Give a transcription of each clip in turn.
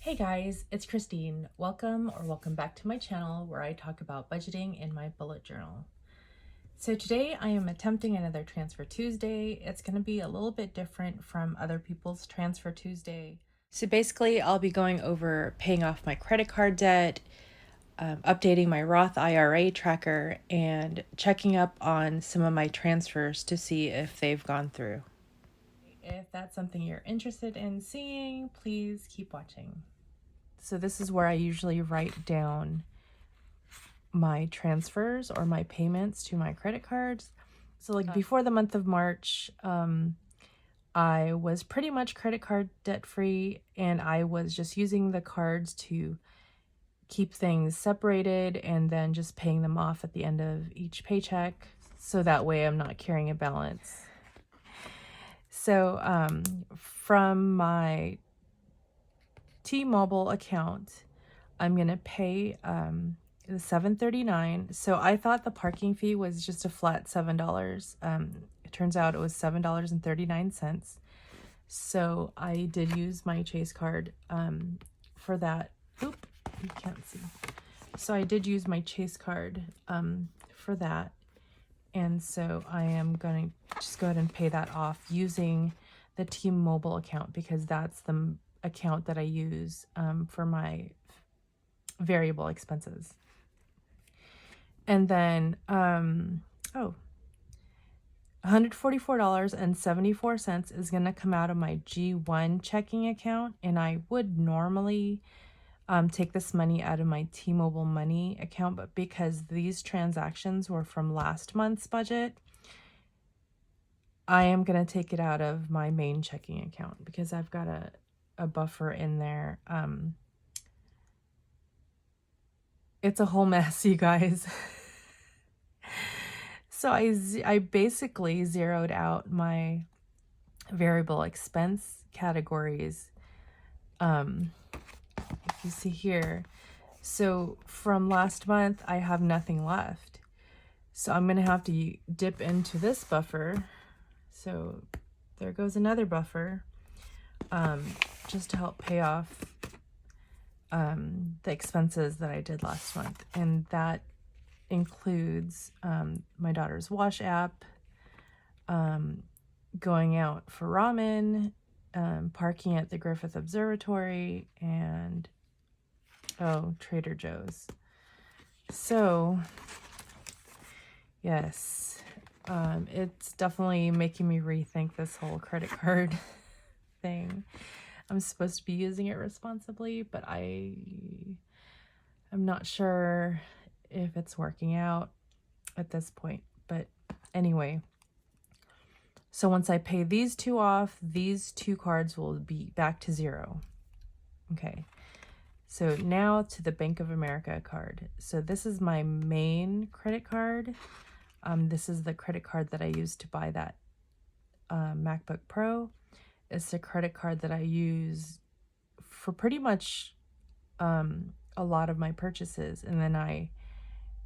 Hey guys, it's Kristine. Welcome back to my channel where I talk about budgeting in my bullet journal. So today I am attempting another Transfer Tuesday. It's going to be a little bit different from other people's Transfer Tuesday. So basically I'll be going over paying off my credit card debt, updating my Roth IRA tracker, and checking up on some of my transfers to see if they've gone through. If that's something you're interested in seeing, please keep watching. So this is where I usually write down my transfers or my payments to my credit cards. So like before the month of March, I was pretty much credit card debt free, and I was just using the cards to keep things separated and then just paying them off at the end of each paycheck. So that way I'm not carrying a balance. So from my T-Mobile account, I'm gonna pay the $7.39. So I thought the parking fee was just a flat $7. It turns out it was $7.39. So I did use my Chase card for that. Oop, you can't see. So I did use my Chase card for that. And so I am going to just go ahead and pay that off using the T-Mobile account, because that's the account that I use for my variable expenses. And then $144.74 is going to come out of my G1 checking account, and I would normally take this money out of my T-Mobile Money account, but because these transactions were from last month's budget, I am going to take it out of my main checking account because I've got a buffer in there. It's a whole mess, you guys. So I basically zeroed out my variable expense categories. If you see here, so from last month, I have nothing left. So I'm going to have to dip into this buffer. So there goes another buffer, just to help pay off the expenses that I did last month. And that includes my daughter's wash app, going out for ramen, parking at the Griffith Observatory, and Trader Joe's. So yes, it's definitely making me rethink this whole credit card thing. I'm supposed to be using it responsibly, but I'm not sure if it's working out at this point. But anyway, so once I pay these two off, these two cards will be back to zero. Okay, so now to the Bank of America card. So this is my main credit card. This is the credit card that I used to buy that MacBook Pro. It's the credit card that I use for pretty much a lot of my purchases, and then I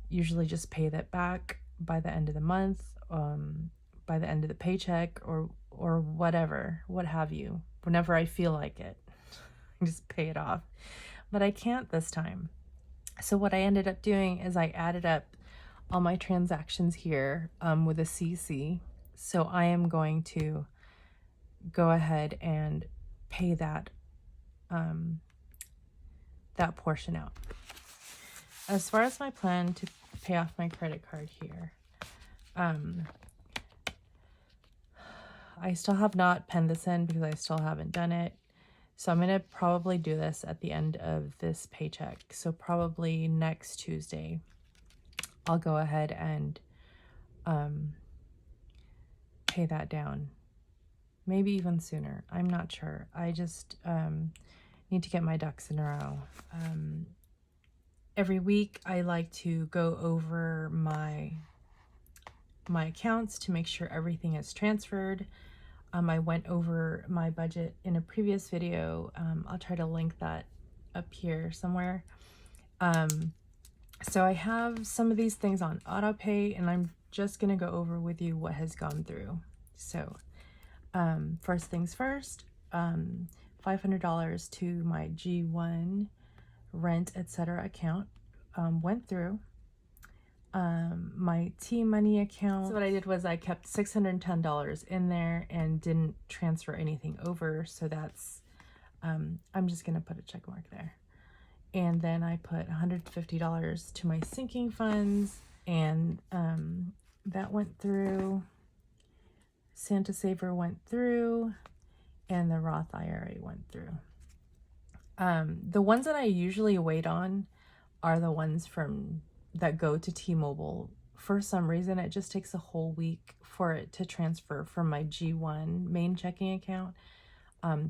usually just pay that back by the end of the month, by the end of the paycheck, or whatever, what have you, whenever I feel like it. I just pay it off. But I can't this time. So what I ended up doing is I added up all my transactions here with a CC. So I am going to go ahead and pay that that portion out. As far as my plan to pay off my credit card here, I still have not penned this in because I still haven't done it. So I'm going to probably do this at the end of this paycheck. So probably next Tuesday, I'll go ahead and pay that down. Maybe even sooner. I'm not sure. I just need to get my ducks in a row. Every week I like to go over my accounts to make sure everything is transferred. I went over my budget in a previous video. I'll try to link that up here somewhere. So I have some of these things on auto pay, and I'm just going to go over with you what has gone through. So first things first, $500 to my G1 rent, etc. account. Went through. My T-Money account. So what I did was I kept $610 in there and didn't transfer anything over. So that's, I'm just going to put a check mark there. And then I put $150 to my sinking funds, and that went through. Santa Saver went through, and the Roth IRA went through. The ones that I usually wait on are the ones that go to T-Mobile. For some reason, it just takes a whole week for it to transfer from my G1 main checking account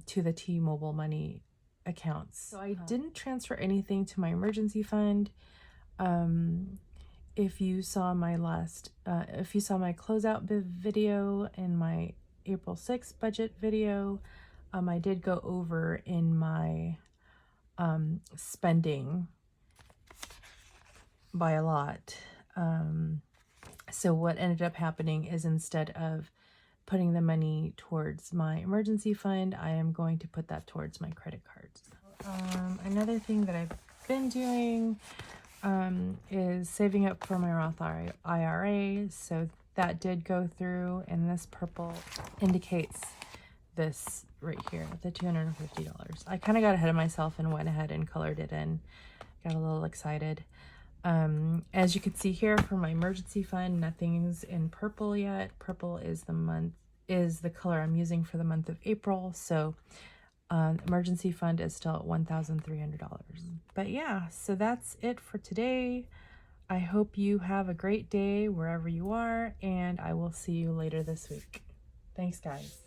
to the T-Mobile money accounts. So I didn't transfer anything to my emergency fund. If you saw my closeout video and my April 6th budget video, I did go over in my spending by a lot. So what ended up happening is, instead of putting the money towards my emergency fund, I am going to put that towards my credit cards. Another thing that I've been doing is saving up for my Roth IRA. So that did go through, and this purple indicates this right here, the $250. I kind of got ahead of myself and went ahead and colored it in. Got a little excited. As you can see here, for my emergency fund, nothing's in purple yet. Purple is the color I'm using for the month of April. So emergency fund is still at $1,300. But yeah, so that's it for today. I hope you have a great day wherever you are, and I will see you later this week. Thanks, guys.